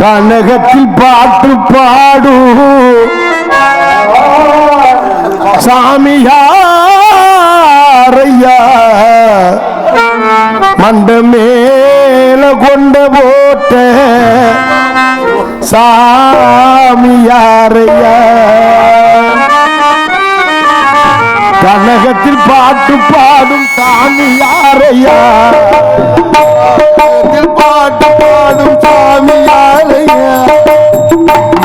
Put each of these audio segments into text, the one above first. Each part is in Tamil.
கனகத்தில் பாட்டு பாடு சாமியாரையா மண்ட மேல கொண்ட போட்ட சாமியாரையா கனகத்தில் பாட்டு பாடும் சாமியாரையா பாட்டு பாடும் சாமியாரையா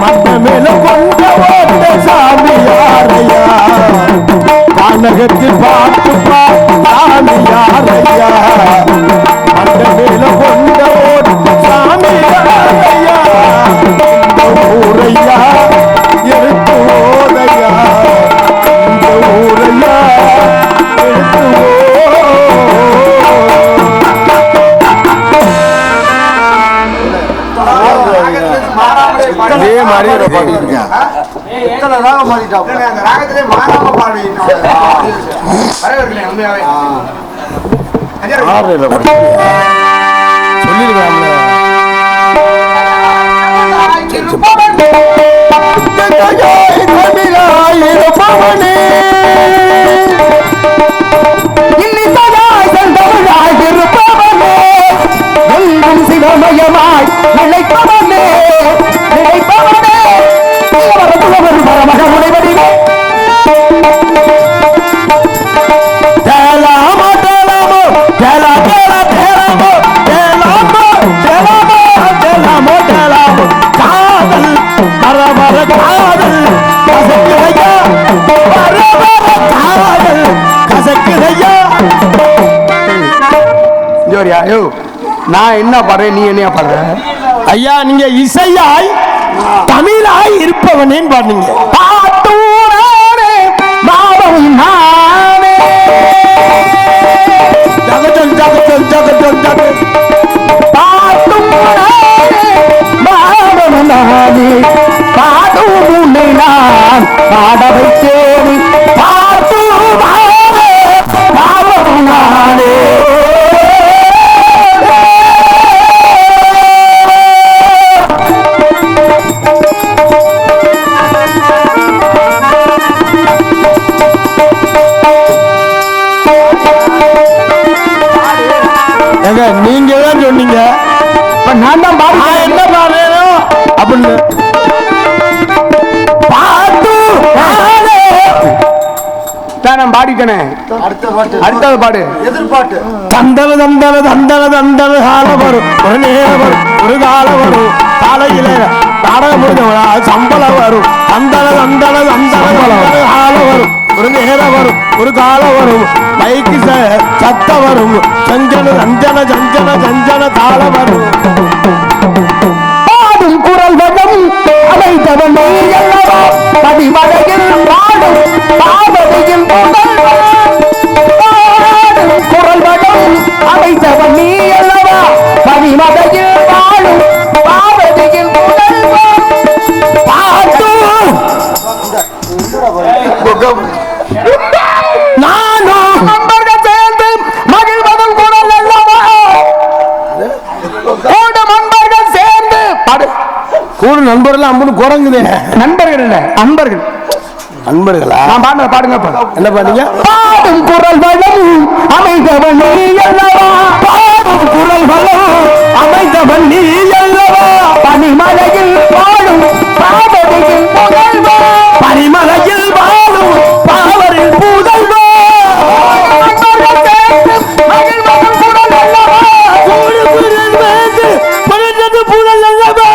மண்ட மேல கொண்ட போட்ட சாமியாரையா கனகத்தில் பாட்டு பாடும் சாமியாரையா மண்ட மேல கொண்ட போட்ட சாமியாரையா ஊரையா எடுத்து ஓரையா இந்த ஊரையா எடுத்து அதே மாதிரி பாடிட்டு இருக்கேன். சிவமயமாய் நிலைப்பவனே நிலைப்பவனே மக உடைவடிவே தேலாமோ தேலாமோ தேலா தேலா தேலாமோ தேலாமோ தேலாமோ தேலாமோ தேலாமோ காதல் வர வர காதல் கசக்குதையா வர வர காதல் கசக்குதையா. ஜோரியா யோ நான் என்ன பாடுறேன் நீ என்ன பாடுற ஐயா? நீங்க இசையாய் தமிழாய் இருப்பவனேன்னு பாடுங்க. பாட்டூரே மாவம் நானே ஜகஜல் ஜகஜல் ஜகஜல் ஜகஜல் பாட்டூரே மாவம் நானே பாடும் உன்னை நான் பாட வைத்தேன் பாட்டூரே மாவம் நானே. நீங்க தான் சொன்னீங்க நான் தான் பாடுறேன் என்ன பாடுறேன் அப்படின்னு பாட்டு நான் பாடிட்டேனே. அடுத்தது பாடு எதிர்பாட்டு. தந்தல தந்தல தந்தல தந்தல கால வரும் ஒரு நேரம் வரும் ஒரு காலம் வரும் காலையில நாடகம் முடிஞ்சவளா சம்பளம் வரும் தந்தல தந்தல தந்தல காலம் வரும் ஒரு நேரம் வரும் ஒரு காலம் வரும் மைக்கு சத்த வரும் சஞ்சன சஞ்சன சஞ்சன சஞ்சன தாள வரும் பாடும் குரல் வரும் அமைத்தவன் பதிமலையில் பாடும் பாவதையில் குரல் வரும் அமைத்தவன் நீ அல்லவா பதிமலையில் பாடும் பாவதையில் பாட்டு நானும் நண்பர்கள் சேர்ந்து மகிழ்வதும் குரல் அல்லவா கூட நண்பர்கள் சேர்ந்து பாடு கூட நண்பர்கள் அம்பது குரங்குது நண்பர்கள் இல்ல அன்பர்கள் அன்பர்களா நான் பாடுங்க பாடுங்க என்ன பாடுங்க பாடும் குரல் வளம் அமைந்தவன் நீ அல்லவா பாடும் குரல் வளம் அமைந்தவன் நீ அல்லவா பனிமலையில் வாழும் பாவதியில் புகழ்வா பனிமலையில் வாழும் பாவரில் புகழ்வா மகிழ்வதும் குரல் அல்லவா கூடு குரல் வேண்டு பணிந்தது புகழ் அல்லவா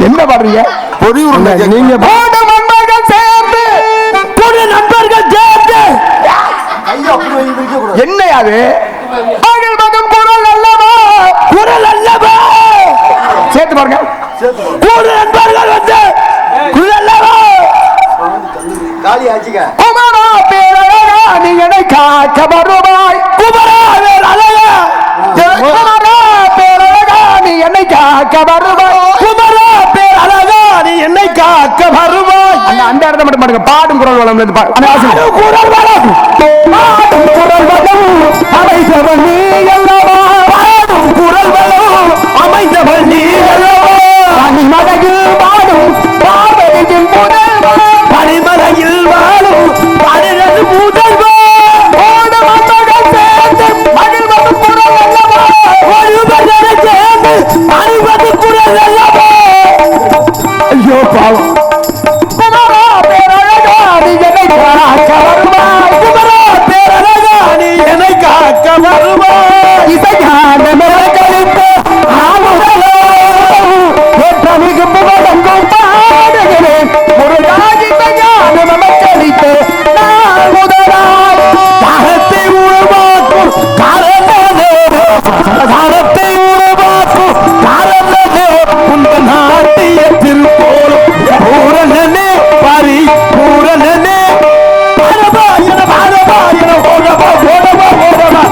என்ன பாடுறீங்க பொறி உருண்டை நீங்க நண்பர்கள் சேர்ந்து புது நண்பர்கள் சேர்ந்து என்ன அது குரல் அல்லவா குரல் அல்லவா சேர்த்து பாருங்க புது நண்பர்கள் வந்து குரல் அல்லவா காலி ஆச்சுங்க குமரா பேரழகா நீ என்னை காக்க வருவாய் குமரா பேரழகா குமரா பேரழகா நீ என்னை காக்க வருவாய் குமரா பேரழகா நீ என்னை காக்க வருவாய் அந்த இடத்த மட்டும் பாருங்க பாடும் குரல் வளம் குரல் வளம் பாடும் குரல் வளம் அமைச்சவன் நீ பாவம் குமரா பேரழகா நீ என்னை காக்க வருவாய் குமரா பேரழகா நீ என்னை காக்க வருவாய் இசையான கழித்து ஆமுதலோ ஏற்றமிகு புகழங்கும் பாடுகிறேன் முருகாகி ஞான நமக்களித்து நான் முதலாய் தாகத்தை உருவாக்கும் காரணமே தாகத்தை உருவாக்கும் காரணமே உங்கள் நாட்டிய திருப்போலும் பூரணனே பரி பூரணனே பாரபாயன பாரபாயன ஓடவா ஓடவா ஓடவா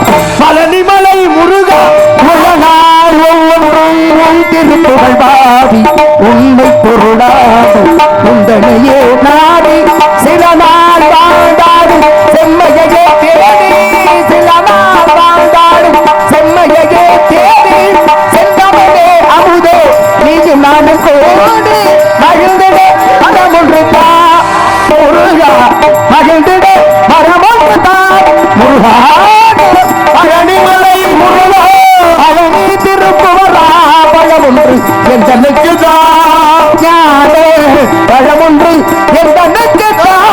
பழனிமலை முருகா உலகார் ஒவ்வொன்றும் திருப்புகழ் பாடி உண்மை பொருளாது உந்தனையே நாடி சில நாள் வாழ்ந்தாடு செம்மையே தேடி சில நாள் வாழ்ந்தாடு செம்மையே தேடி செந்தமனே அமுதே நீதி நானும் கோடி மகிழ்ந்திட மனமொன்று தான் முருகா மகிழ்ந்திட மனமொன்று தான் முருகா பழனிமலை முருகா பழனி திருப்புவரா பழமொன்று என் தன்னைக்கு தான் ஞானே பழமொன்று என் தன்னைக்கு தான்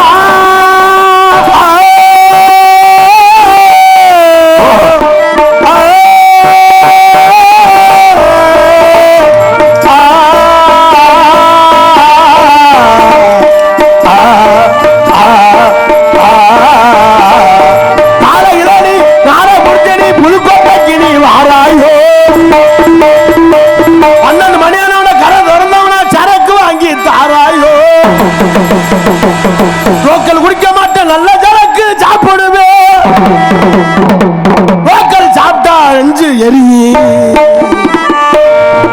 குடிக்க மாட்டேன் நல்ல ஜலக்கு சாப்பிடுவேன் சாப்பிட்டா அஞ்சு எரிஞ்சி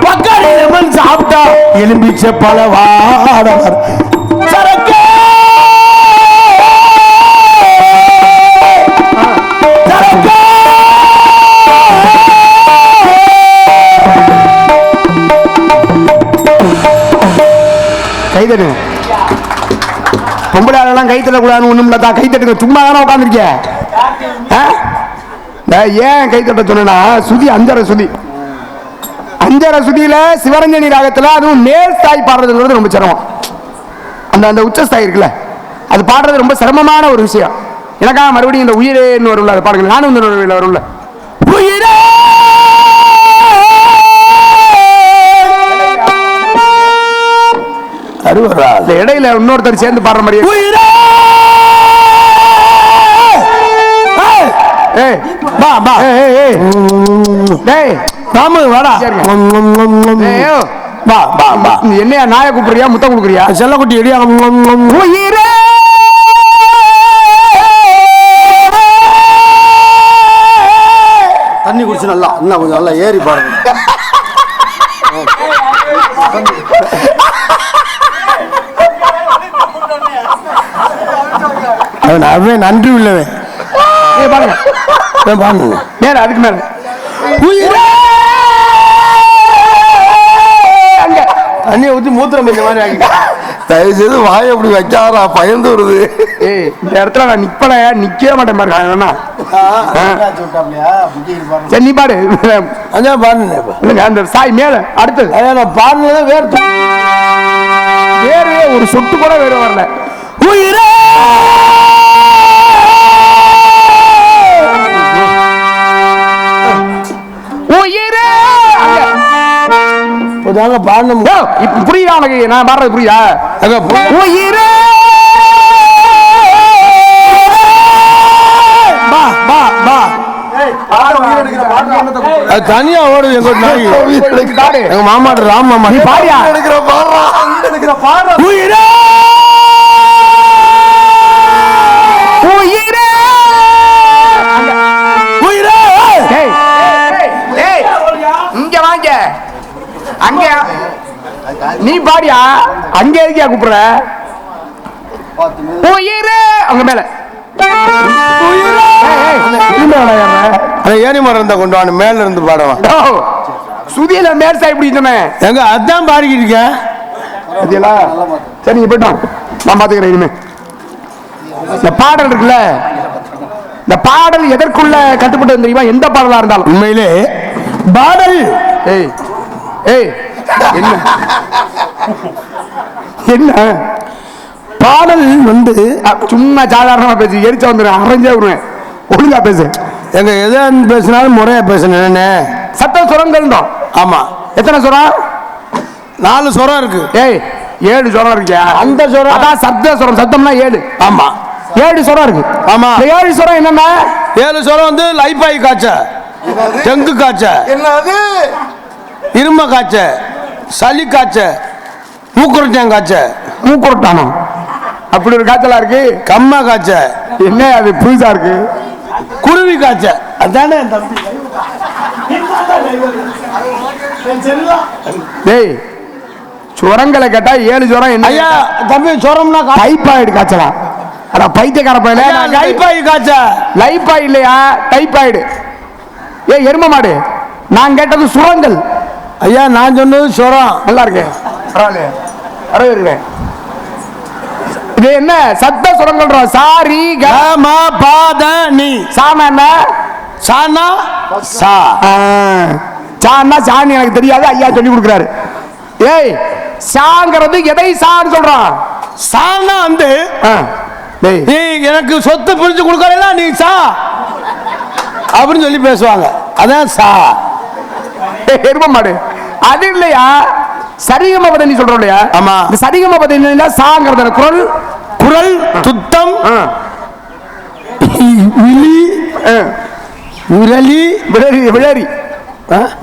பக்கடிமன் சாப்பிட்டா எலும்பிச்ச பல வாடவர் சரக்கு கைதடு பொம்பளைலாம் கை தட்டக்கூடாதுன்னு ஒண்ணும் இல்ல கை தட்டுங்க சும்மா தானே உட்காந்துருக்கேன் ஏன் கை தட்ட சொன்னா சுதி அஞ்சரை சுதியில சிவரஞ்சனி ராகத்துல அதுவும் மேல் ஸ்தாய் பாடுறதுங்கிறது ரொம்ப சிரமம் அந்த அந்த உச்சஸ்தாய் இருக்குல்ல அது பாடுறது ரொம்ப சிரமமான ஒரு விஷயம் எனக்காக மறுபடியும் இந்த உயிரேன்னு வரும்ல அது பாடுங்க நானும் இந்த வரும்ல உயிரே இடையில இன்னொருத்தர் சேர்ந்து பாடுற மாதிரி என்னையா நாய கூப்பிடுறியா முத்த கொடுக்குறியா செல்லக்குட்டி எடியா உயிரே தண்ணி குடிச்சு நல்லா இன்னும் கொஞ்சம் நல்லா ஏறி பாருங்க நன்றி உள்ளவன் மேல அதுக்கு மேல தண்ணியை ஊற்றி மூத்திரம் இந்த மாதிரி ஆகி தயவு செய்து வாயை அப்படி வைக்காரா பயந்து வருது இந்த இடத்துல நான் நிக்கவே மாட்டேன் பாருங்க சரி நீ பாடு அதான் பாடுங்க அந்த சாய் மேல அடுத்தது அதான் பாடுனதான் வேறு ஒரு சொட்டு கூட வேறு வரல உயிரே உயிரே பாடணும் புரியுதா உனக்கு நான் பாடுறது புரியுதா உயிரே தனியா ஓடுது எங்க மாமாடு ராம் மாமா பாடியா உயிரே உயிரே உயிரே இங்க வாங்க அங்க நீ பாடியா அங்க இருக்கியா கூப்பிடுற உயிரே அங்க மேல ஏனி மரம் இருந்தா கொண்டு வாங்க மேல இருந்து பாடுவான் சுதியில மேற்சா இப்படி சொன்னேன் எங்க அதான் பாடிக்கிட்டு இருக்கேன் சரி நீங்க போயிட்டோம் நான் பாத்துக்கிறேன் இனிமே இந்த பாடல் இருக்குல்ல இந்த பாடல் எதற்குள்ள கட்டுப்பட்டு தெரியுமா எந்த பாடலா இருந்தாலும் உண்மையிலே பாடல் ஏய் ஏய் என்ன என்ன பாடல் வந்து சும்மா சாதாரணமா பேசு, எரிச்சா வந்துடும், அரைஞ்சே விடுவேன். ஒழுங்கா பேசு. எங்க எதை பேசினாலும் முறையா பேசணும் என்ன. சத்த சுரங்கள் தான். ஆமா. எத்தனை சுரம்? 4 சுரம் இருக்கு. ஏய் 7 சுரம் இருக்கியா? அந்த சுரம் அதான் சப்த சுரம். சத்தம்னா 7. ஆமா 7 சுரம் இருக்கு. ஆமா 7 சுரம் என்னன்னா 7 சுரம் வந்து லைப்பாய் காய்ச்ச, டெங்கு காய்ச்ச, என்னது இரும காய்ச்ச, சளி காய்ச்ச, மூக்குரட்டான் காய்ச்ச. மூக்குரட்டானோ அப்படி ஒரு காய்ச்சலா இருக்கு. கம்மா காய்ச்ச, என்ன அது புதுசா இருக்கு. குருவி காய்ச்ச. அதானே டேய் சுரங்களை கேட்டா 7 சுரம் என்ன? ஐயா தம்பி சுரம்னா டைபாய்டு காய்ச்சலா? அட பைத்தியக்கார பையல, லைப்பாய் காய்ச்ச. லைப்பாய் இல்லையா, டைபாய்டு. ஏ எரும மாடு, நான் கேட்டது சுரங்கள். ஐயா நான் சொன்னது சுரம். நல்லா இருக்கு, பரவாயில்லையே, பரவாயில்லை. இது என்ன சத்த சுரங்கள்? சாரி கம பாத நீ. சானா என்ன? சானா சா. சான்னா சாணி எனக்கு தெரியாது, ஐயா சொல்லி கொடுக்குறாரு. ஏய் சாங்கிறது எதை சான்னு சொல்றான்? சானா வந்து நீ எனக்கு சொத்து பிரிச்சு கொடுக்கல நீ சா அப்படின்னு சொல்லி பேசுவாங்க. அதான் சா. எரும மாடு அது இல்லையா? சரிகம பதனி சொல்றோம் இல்லையா? ஆமா. இந்த சரிகம பதனி சாங்கிறது குரல், குரல் துத்தம், விழி, விரலி, விளரி, விளரி,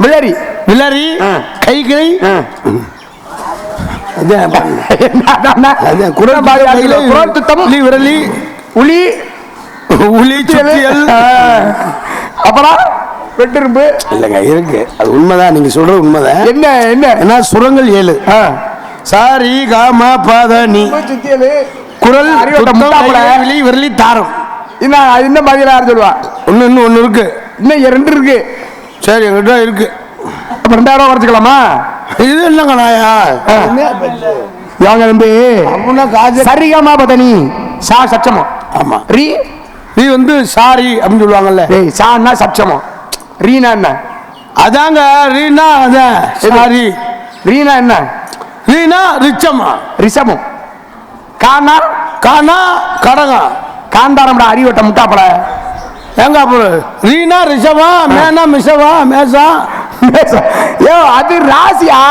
விளரி, விளரி, கைகளை, குரல் குரல் துத்தம், விரலி, உளி, உளி, சுத்தியல், அப்புறம் வெட்டிரும்பு. இல்லைங்க இருக்கு, அது உண்மைதான், நீங்க சொல்றது உண்மைதான். என்ன என்ன என்ன சுரங்கள் 7. சாரி காம பாத நீ. குரல் விழி விரலி தாரம். என்ன மாதிரி யார் சொல்லுவா? ஒன்னு இருக்கு, இன்னும் 2 இருக்கு. சரி எங்கிட்ட இருக்கு. அப்ப 2000 குறைச்சிக்கலாமா? இது என்னங்க நாயா யாங்க தம்பி? சரிகமா பதனி சா சச்சமோ. ஆமா. ரீ ரீ வந்து சாரி அப்படின்னு சொல்லுவாங்கல்ல. ஏய் சான்னா சச்சமோ, ரீனா என்ன? அதாங்க ரீனா. அதான் சாரி. ரீனா என்ன? ரீனா ரிச்சமா, ரிஷமம். கானா கானா கடகா, காந்தாரம்டா அறிவட்ட முட்டாப்பட. ஏங்க அப்புறம் ரீனா ரிஷமா, மேனா மிஷவா, மேசா. ஏ அது ராசியா,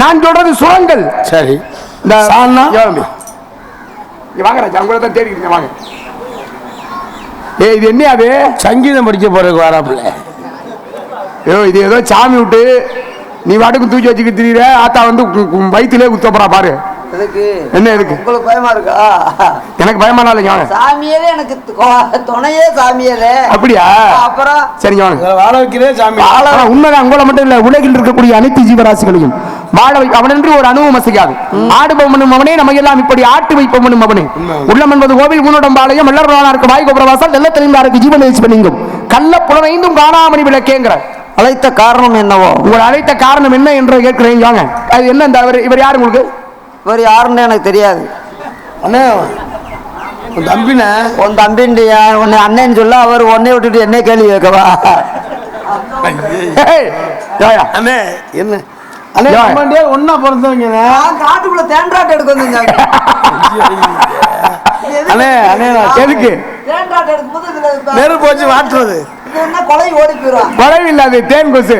நான் சொல்றது சுரங்கள். சரி இந்த சானா வாங்க ராஜா, உங்களை தான் தேடிக்கிறேன் வாங்க. ஏ இது என்ன? அது சங்கீதம் படிக்க போறதுக்கு வராப்புல. ஐயோ இது ஏதோ சாமி விட்டு நீ வாட்டுக்கு தூக்கி வச்சுக்கிட்டு திரியிற. ஆத்தா வந்து வயிற்றுலேயே குத்தப்படா பாரு. என்ன இருக்கு? உங்களுக்கு பயமா இருக்கா? எனக்கு பயமா இல்லைங்க. சாமியே எனக்கு துணையே சாமியே. அப்படியா? அப்புறம் சரிங்க வாழ வைக்கிறே சாமி. உண்மைதான். உங்களை மட்டும் இல்ல, உலகில் இருக்கக்கூடிய அனைத்து ஜீவராசிகளையும் வாழ வை. அவனென்று ஒரு அணுவும் அசையாது. ஆடுபவனும் அவனே, நம்ம எல்லாம் இப்படி ஆட்டு வைப்பவனும் அவனே. உள்ளம் என்பது கோவில் முன்னுடம் பாளையம் எல்லோரும் வாய் கோபுரவாசல் வெள்ள தெளிந்தாருக்கு ஜீவன் பண்ணிங்கும் கள்ள புலனைந்தும் காணாமணி விளக்கேங்கிற அழைத்த காரணம் என்னவோ? உங்களை அழைத்த காரணம் என்ன என்று கேட்கிறேன். வாங்க, அது என்ன? இந்த இவர் யாரு உங்களுக்கு? இவர் யாருன்னு எனக்கு தெரியாது. அண்ணே உன் தம்பின, உன் தம்பின்றியா? உன்னை அண்ணன் சொல்ல, அவர் உன்னை விட்டுட்டு என்ன கேள்வி கேட்கவா? அண்ணே என்ன அண்ணே ஒன்னா பிறந்தவங்க. காட்டுக்குள்ள தேன்றாட்டு எடுக்க வந்தீங்க. அண்ணே அண்ணே எதுக்கு தேன்றாட்டு எடுக்கும்போது நெருப்பு வச்சு வாட்டுறது. என்ன கொலை ஓடி போயிடும். கொலை இல்லாது தேன் கொசு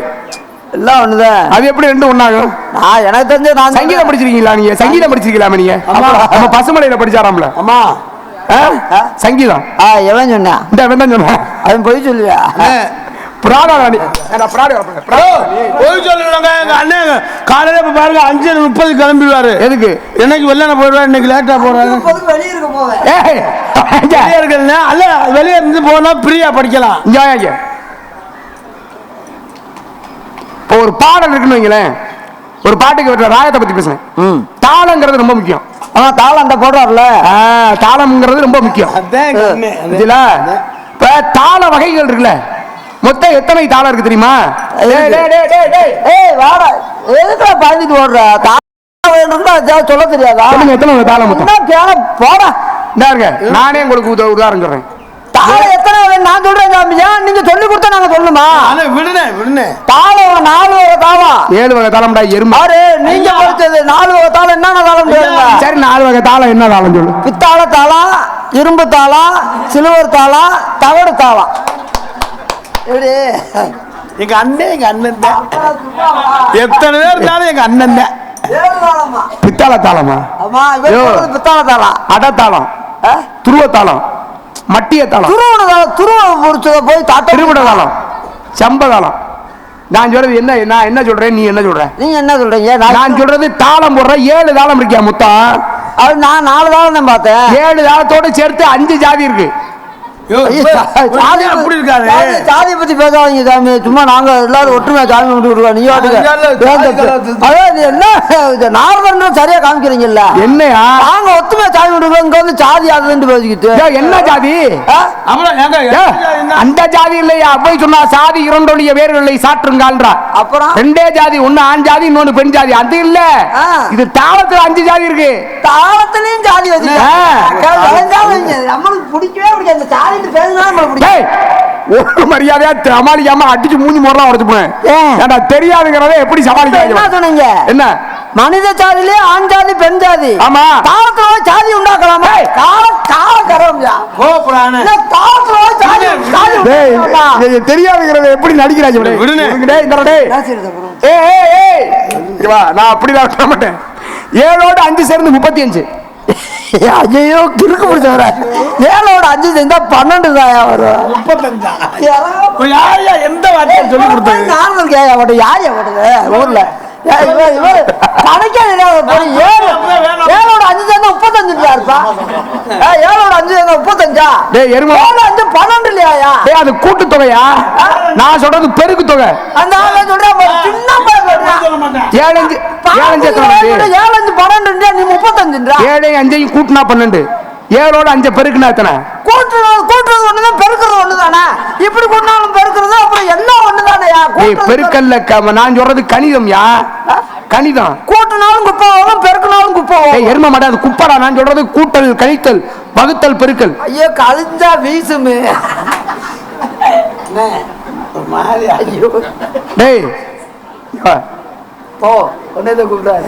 எல்லாம் ஒண்ணுதான். அது எப்படி ரெண்டும் ஒண்ணாகும்? நான் எனக்கு தெரிஞ்ச நான் சங்கீதம் படிச்சிருக்கீங்களா? நீங்க சங்கீதம் படிச்சிருக்கீங்களா? நீங்க நம்ம பசுமலையில படிச்சாராம்ல. ஆமா சங்கீதம். எவன் சொன்னா? இந்த அவன் தான் சொன்னான். அவன் போய் சொல்லுவியா? காலையில பாருங்க 5:30 கிளம்பிடுவாரு. எதுக்கு? என்னைக்கு வெள்ளன போயிடுவாரு, இன்னைக்கு லேட்டா போறாரு. வெளியே இருக்க போவேன். அல்ல வெளியே இருந்து போனா பிரியா படிக்கலாம். இப்போ ஒரு பாடல் இருக்குன்னு வைங்களேன், ஒரு பாட்டுக்கு ராகத்தை பத்தி பேசுறேன். தாளங்கிறது ரொம்ப முக்கியம். தாளம் அந்த போடுறாருல, தாளம்ங்கிறது ரொம்ப முக்கியம். இப்ப தாள வகைகள் இருக்குல்ல, மொத்தம் எத்தனை தாளம் இருக்கு தெரியுமா? பாஞ்சிட்டு ஓடுற சொல்ல தெரியாதா? எத்தனை தாளம் மொத்தம்? போட நானே உங்களுக்கு உதாரணம் சொல்றேன். தாளம் எத்தனை வகை நான் சொல்றேன் சாமியா, நீங்க சொல்லி கொடுத்தா நாங்க சொல்லணுமா? விடுனே தாளம் 4 வகை தாளம். 7 வகை தாளம்டா எறும்பு. நீங்க படிச்சது 4 வகை தாளம். என்னென்ன தாளம் சொல்லுங்க? சரி 4 வகை தாளம் என்ன தாளம் சொல்லு. பித்தாள தாளம், இரும்பு தாளம், சிலுவர் தாளம், தகடு தாளம். எப்படி எங்க அண்ணன் தான். எத்தனை பேர் இருந்தாலும் எங்க அண்ணன் தான். பித்தாள தாளமா? ஆமா, பித்தாள தாளம், அடத்தாளம், துருவ தாளம், மட்டிய தாளம், போய் திருவிட தாளம், சம்ப தாளம். நான் சொல்றது என்ன, நான் என்ன சொல்றேன், நீ என்ன சொல்ற? நீங்க என்ன சொல்றீங்க? நான் சொல்றது தாளம் போடுற 7 தாளம் இருக்கியா முத்தம்? அது நான் 4 தாளம் தான் பார்த்தேன். 7 தாளத்தோட சேர்த்து 5 ஜாதி இருக்கு. அப்படி இருக்காரு. சாதியை பத்தி பேசாதீங்க சாமி. சும்மா நாங்க எல்லாரும் ஒற்றுமையா சாமி கும்பிட்டு நீ என்ன நார்மல் சரியா காமிக்கிறீங்கல்ல? என்னையா நாங்க ஒத்துமையா சாமி கும்பிட்டு இங்க வந்து சாதி அதுன்னு பேசிக்கிட்டு என்ன ஜாதி? அந்த ஜாதி இல்லையா? போய் சொன்னா சாதி 2 வேர்களை சாற்றுங்கால்றா. அப்புறம் 2 ஜாதி, ஒன்னு ஆண் ஜாதி, இன்னொன்னு பெண் ஜாதி. அது இல்ல, இது தாளத்துல 5 ஜாதி இருக்கு. தாளத்திலயும் ஜாதி வச்சு நம்மளுக்கு பிடிக்கவே பிடிக்காது. சாதி ஒரு மரியாதையா சமாளிக்காம அடிச்சு மூஞ்சி மோரலாம் உடச்சு போனேன். தெரியாதுங்கிறத எப்படி சமாளிக்க சொன்னீங்க? என்ன மனித ஜாதியிலே ஆண் ஜாதி பெண் ஜாதி. ஆமா, தாளத்துல ஜாதி உண்டாக்கலாமா? தெரியாதுங்கிறத எப்படி நடிக்கிறாங்க? நான் அப்படிதான் விட மாட்டேன். 7ஓட 5 சேர்ந்து 35. ஐயோ கிறுக்கு பிடிச்சவர 7ஓட 5 சேர்ந்தா 12 தாயா வரும். 35 யாரையா எந்த வார்த்தையை சொல்லி கொடுத்தாங்க? நார்மல் கேயா ஓட்டு யாரையா ஓட்டுது ஊர்ல? கணக்கே தெரியாது. 7ஓட 5 சேர்ந்தா 35 இருப்பா. 7ஓட 5 சேர்ந்தா 35. 5 12 இல்லையா? அது கூட்டு தொகையா? நான் சொல்றது பெருக்கு தொகை. அந்த ஆளு சொல்றேன் சின்ன பையன் 7 5 12 நீ 35. 7 5 கூட்டினா 12. 7ஓட 5 பெருக்குனா எத்தனை? கூட்டுறது ஒண்ணுதான், பெருக்குறது ஒண்ணுதானே. இப்படி கூட்டினாலும் பெருக்குறது அப்புறம் எல்லாம் ஒண்ணுதானயா? பெருக்கல்ல நான் சொல்றது கணிதம்யா, கணிதம். கூட்டினாலும் குப்பை வரும், பெருக்கினாலும் குப்பை வரும். எரும மாட்டா, அது குப்படா. நான் சொல்றது கூட்டல், கழித்தல், வகுத்தல், பெருக்கல். ஐயோ கழிஞ்சா வீசுமே. டேய் ஓ ஒன்னே கூப்பிடாது.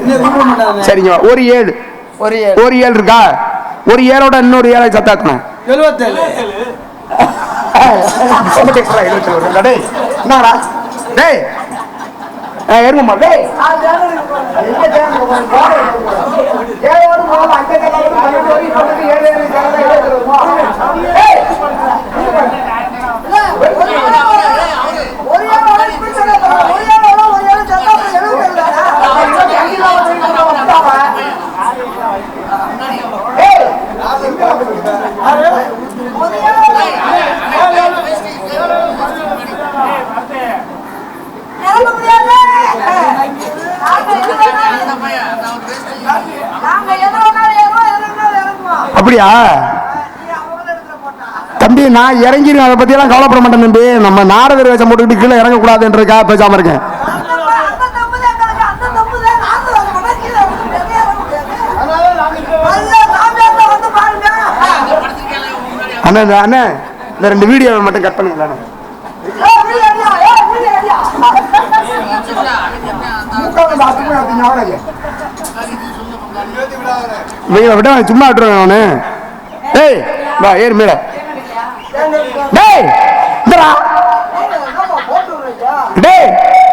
சரிங்க, ஒரு 7 இருக்கா? ஒரு 7ஓட இன்னொரு 7 சத்தாக்கணும். 77. என்னடா டேய் எருமமா டேய் அப்படியா தம்பி? நான் இறங்கிடுவேன், அதை பத்தி எல்லாம் கவலைப்பட மாட்டேன் தம்பி. நம்ம நாரதர் வேஷம் போட்டுக்கிட்டு கீழே இறங்கக்கூடாதுன்றதுக்காக பேசாம இருக்கேன். அண்ணா அண்ணா இந்த 2 வீடியோவை மட்டும் கட் பண்ணுங்க. விட சும்மா விட்டுருவேன் நானு. டேய் வா ஏறு மேல. டேய் டேய்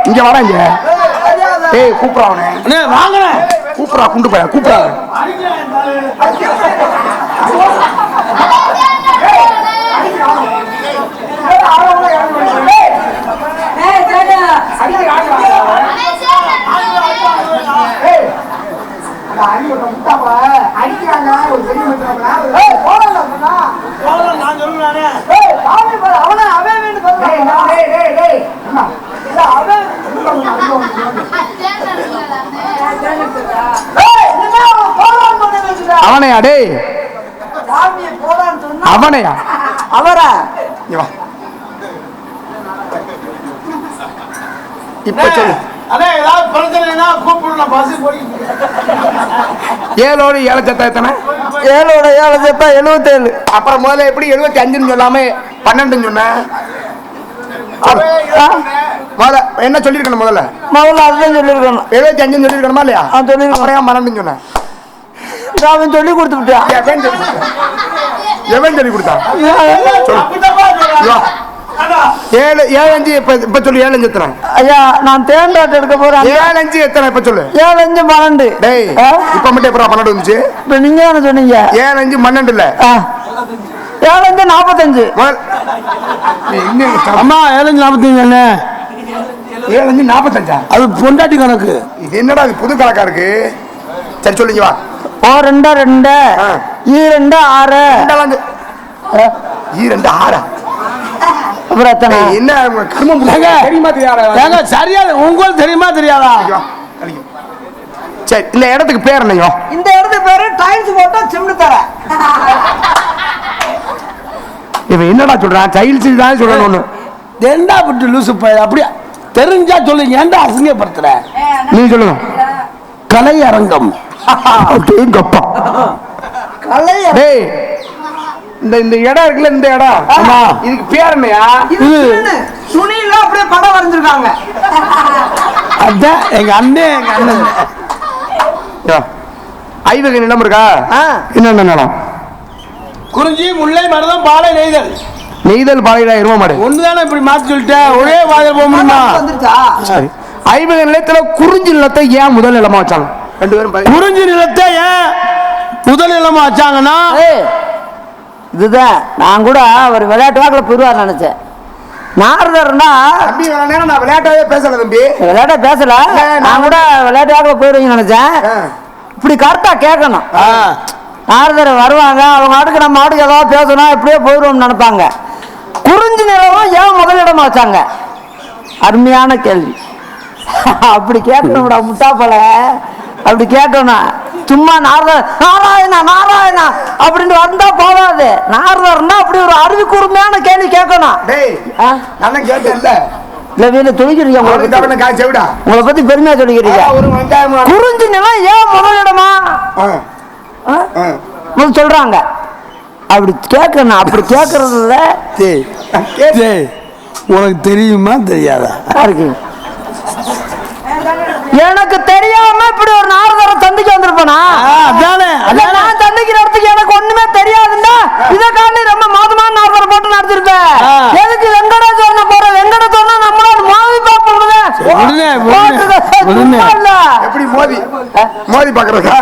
இங்க வராங்க. டேய் கூப்பிடா அவனே. வாங்க கூப்பிடா, குண்டு போயா கூப்பிடா. அவனையா? டேய் அவனையா? அவரா? இப்ப சொல்லு. 7ஓட 7 சத்தம் எத்தனை? 7ஓட 7 சேர்த்தா 77. அப்புறம் முதல்ல எப்படி 75ன்னு சொல்லாம 12ன்னு சொன்னேன். முதல்ல என்ன சொல்லிருக்கணும்? முதல்ல அதுதான் சொல்லியிருக்கணும். 75ன்னு சொல்லிருக்கணுமா இல்லையா? சொல்லிருக்கணும். அப்புறம் 12ன்னு சொன்னேன். அவன் சொல்லி கொடுத்துட்டான். எவன் சொல்லி கொடுத்தான்? 7 5 இப்ப சொல்லு. 7 5 எத்தனை? ஐயா நான் தேண்டாட்டு எடுக்க போறேன். 7 5 எத்தனை இப்ப சொல்லு. 7 5 12. டேய் இப்ப மட்டும் எப்பறம் 12 வந்துச்சு? இப்ப நீங்க என்ன சொன்னீங்க? 7 5 12 இல்ல. 7 5 45. அம்மா 7 45 என்ன? 7 5 45. அது பொண்டாட்டி கணக்கு. இது என்னடா இது புது கணக்கா இருக்கு? சரி சொல்லுங்க வா. ஓ 2 2 2 6 2 6. அப்புறம் எத்தனை? என்ன கர்மம் தெரியுமா தெரியாதா? ஏங்க சரியா உங்களுக்கு தெரியுமா தெரியாதா? சரி இந்த இடத்துக்கு பேர் என்னையோ? இந்த இடத்துக்கு பேரு டைல்ஸ் போட்டா சிமெண்ட் தர. இவன் என்னடா சொல்றான்? டைல்ஸ் தான் சொல்லணும். ஒண்ணு தெண்டா விட்டு லூசு போய் அப்படியே தெரிஞ்சா சொல்லுங்க. ஏன்டா அசிங்கப்படுத்துற? நீ சொல்லுங்க. கலை அரங்கம். கப்பா கலை. டேய் இந்த இடம் இருக்குல்ல, இந்த இடம். ஆமா. இதுக்கு பேர் என்னையா? சுனில அப்படியே படம் வரைஞ்சிருக்காங்க. அதான் எங்க அண்ணன் ஐவகை நிலம் இருக்கா? என்னென்ன நிலம்? குறிஞ்சி, முல்லை, மருதம், பாலை, நெய்தல். நெய்தல், பாலையில எரும மாடு ஒண்ணுதானே இப்படி மாத்தி சொல்லிட்டேன். ஒரே வாயில் போக முடியுமா? சரி. ஐவகை நிலத்துல குறிஞ்சி நிலத்தை ஏன் முதல் நிலமா வச்சாங்க? 2 பேரும் குறிஞ்சி நிலத்தை ஏன் முதல் நிலமா வச்சாங்கன்னா, இதுதான் நான் கூட ஒரு விளையாட்டு வாக்கில் போயிடுவார் நினைச்சேன். நாரதர்னா தம்பி நேரம் நான் விளையாட்டாவே பேசல தம்பி. விளையாட்ட பேசல. நான் கூட விளையாட்டு வாக்கில் போயிடுவீங்க நினைச்சேன். இப்படி கரெக்டா கேட்கணும். நாரதர் வருவாங்க, அவங்க ஆட்டுக்கு நம்ம ஆட்டுக்கு ஏதாவது பேசணும், எப்படியோ போயிடுவோம் நினைப்பாங்க. குறிஞ்சி நிலவும் ஏன் முதலிடமா வச்சாங்க? அருமையான கேள்வி. அப்படி கேட்கணும்டா முட்டாப்பல. அப்படி கேட்டோம்னா சும்மா நாராயணா நாராயணா அப்படின்னு வந்தா போகாது. நாரதர்னா அப்படி ஒரு அறிவு கூர்மையான கேள்வி கேட்கணும். உங்களை பத்தி பெருமையா சொல்லிக்கிறீங்க. குறிஞ்சி நிலம் ஏன் முதலிடமா சொல்றாங்க? அப்படி கேட்கணும். அப்படி கேட்கறதுல உனக்கு தெரியுமா தெரியாதா? இருக்கு. எனக்கு தெரியாம இப்படி ஒரு நாரதரை சந்திக்க வந்திருப்பேனா? நான் சந்திக்கிற இடத்துக்கு எனக்கு ஒண்ணுமே தெரியாதுன்னா இதை காண்டி ரொம்ப மோதமான நாரதரை போட்டு நடத்திருப்பேன். எதுக்கு வெங்கடேஸ்வரனை போற? வெங்கடேஸ்வரனை நம்மளோட மோதி பார்ப்போம். எப்படி மோதி மோதி பாக்குறதா?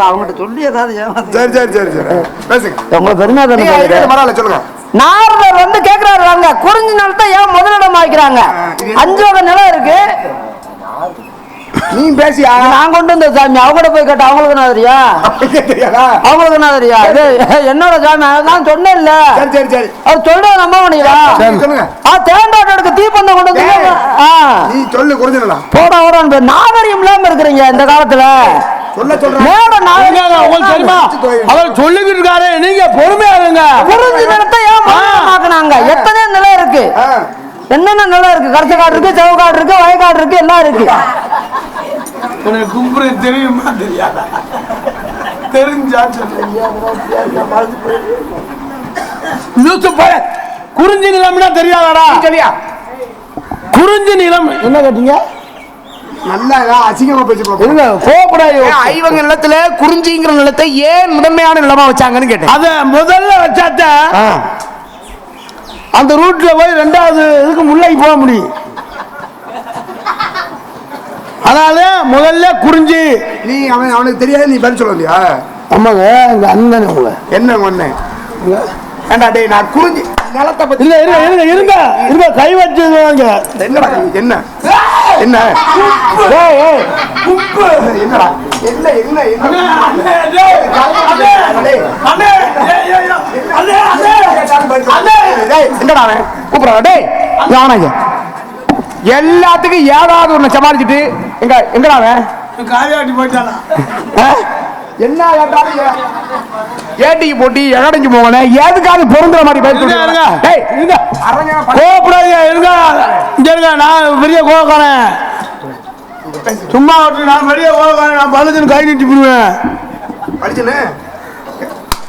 அவங்ககிட்ட சொல்லி ஏதாவது. சரி சரி சரி சரி பேசுங்க. உங்களை பெருமையா பரவாயில்ல சொல்லுங்க. நாரதர் வந்து கேட்கிறாரு, வாங்க குறிஞ்சி நிலத்தை ஏன் முதலிடம் வைக்கிறாங்க? 5 வகை நிலம் இருக்கு. நீ பேசியா? நான் கொண்டு வந்த சாமி அவங்கள்ட போய் கேட்ட அவங்களுக்கு என்ன தெரியும்? அவங்களுக்கு என்ன தெரியும்? இது என்னோட சாமி நான் சொன்னேன் இல்ல. சரி சரி சரி அவர் சொல்றத நம்ப முடியல. சொல்லுங்க. தேண்டாட்டோட தீப்பந்தம் கொண்டு வந்து நீ சொல்லு. குறிஞ்சிடலாம் போட ஓட நாகரிகம் இல்லாம இருக்கிறீங்க இந்த காலத்துல. சொல்ல சொல்றேன். உங்களுக்கு தெரியுமா? அவர் சொல்லிக்கிட்டு இருக்காரு, நீங்க பொறுமையா இருங்க. குறிஞ்சி நிலத்தை ஏன் மாக்கினாங்க? எத்தனை நிலம் இருக்கு? என்னென்ன நிலம் இருக்கு? கரசக்காடு இருக்கு, செவக்காடு இருக்கு, வயக்காடு இருக்கு, எல்லாம் இருக்கு. கும்புற தெரியுமா தெரியாதா? தெரிஞ்சா குறிஞ்சி நிலம்னா தெரியாதாடா? சரியா? குறிஞ்சி நிலம் என்ன கேட்டீங்க? நல்லா அசிங்கமா பேசி கோபப்படாது. ஐவங்க நிலத்துல குறிஞ்சிங்கிற நிலத்தை ஏன் முதன்மையான நிலமா வச்சாங்கன்னு கேட்டேன். அத முதல்ல வச்சாத்த அந்த ரூட்ல போய் 2வது இதுக்கு முல்லைக்கு போக முடியும். அதனால முதல்ல குறிஞ்சி. நீ அவனுக்கு தெரியாது, நீ பதில் சொல்ல இல்லையா? ஆமாங்க, எங்க அண்ணன் உங்களை என்ன ஒண்ணு ஏண்டா டேய், நான் குறிஞ்சி நிலத்தை பத்தி இல்ல இருங்க இருங்க இருங்க கை வச்சு என்னடா என்ன என்ன என்னடா என்ன என்ன என்னடா கூப்பிடுறா டேய் யானைங்க எல்லாத்துக்கும் ஏதாவது ஒண்ணு சமாளிச்சுட்டு எங்கடா காரியாட்டி போயிட்டானா? என்ன கேட்டாலும் ஏட்டிக்கு போட்டி எகடைஞ்சு போகணும். எதுக்காவது பொருந்துற மாதிரி நான் பெரிய கோவக்காரன். சும்மா நான் பெரிய கோவக்காரன். நான் பழுதுன்னு கை நீட்டி போடுவேன்.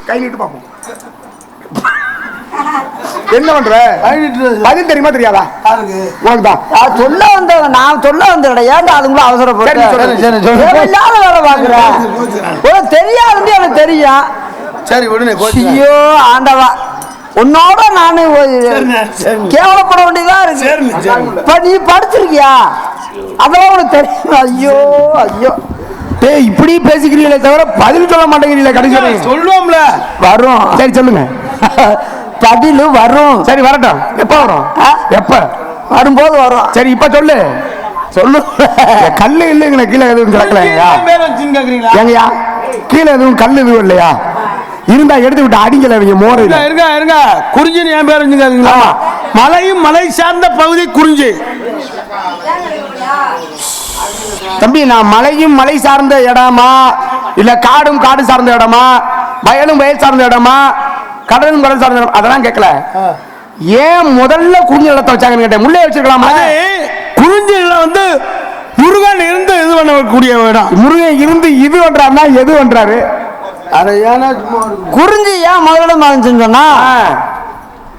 கை நீட்டு பார்ப்போம். என்ன பண்ற? பதில் தெரியுமா தெரியாதா? சொல்ல வந்தவங்க நான் சொல்ல வந்தேன். ஏன்டா அதுக்குள்ள அவசரப்பட்டு இல்லாத வேலை பாக்குறேன். தெரியாது எனக்கு தெரியும். சரி விடுனே. ஐயோ ஆண்டவா, உன்னோட நானு கேவலப்பட வேண்டியதா இருக்கு. இப்ப நீ படிச்சிருக்கியா? அதெல்லாம் உனக்கு தெரியும். ஐயோ ஐயோ, டேய் இப்படி பேசிக்கிறீங்களே தவிர பதில் சொல்ல மாட்டேங்கிறீங்களே. கடைசி சொல்லுவோம்ல. வரும். சரி சொல்லுங்க. பதில் வரும். சரி வரட்டும். எப்ப வரும்? எப்ப வரும்போது வரும். சரி இப்ப சொல்லு. சொல்லு. கல்லு இல்லைங்களா? கீழே எதுவும் கிடக்கலையா? ஏங்கய்யா கீழே எதுவும் கல் எதுவும் இல்லையா? இருந்தா எடுத்து விட்டு அடிக்கல இவங்க மோர இருங்க. குறிஞ்சின்னு என் பேர் வச்சுக்காதீங்களா? மலையும் மலை சார்ந்த பகுதி குறிஞ்சி. தம்பி நான் மலையும் மலை சார்ந்த இடமா இல்ல காடும் காடு சார்ந்த இடமா வயலும் வயல் சார்ந்த இடமா கடலும் கடல் சார்ந்த இடம் அதெல்லாம் கேட்கல. ஏன் முதல்ல குறிஞ்சி நிலத்தை வச்சாங்கன்னு கேட்டேன். முள்ளே வச்சிருக்கலாமா? குறிஞ்சி நிலம் வந்து முருகன் இருந்து இது பண்ணக்கூடிய இடம். முருகன் இருந்து இது பண்றாருன்னா எது பண்றாரு? அதை ஏன்னா குறிஞ்சி ஏன் முதலிடம் ஆரம்பிச்சுன்னு சொன்னா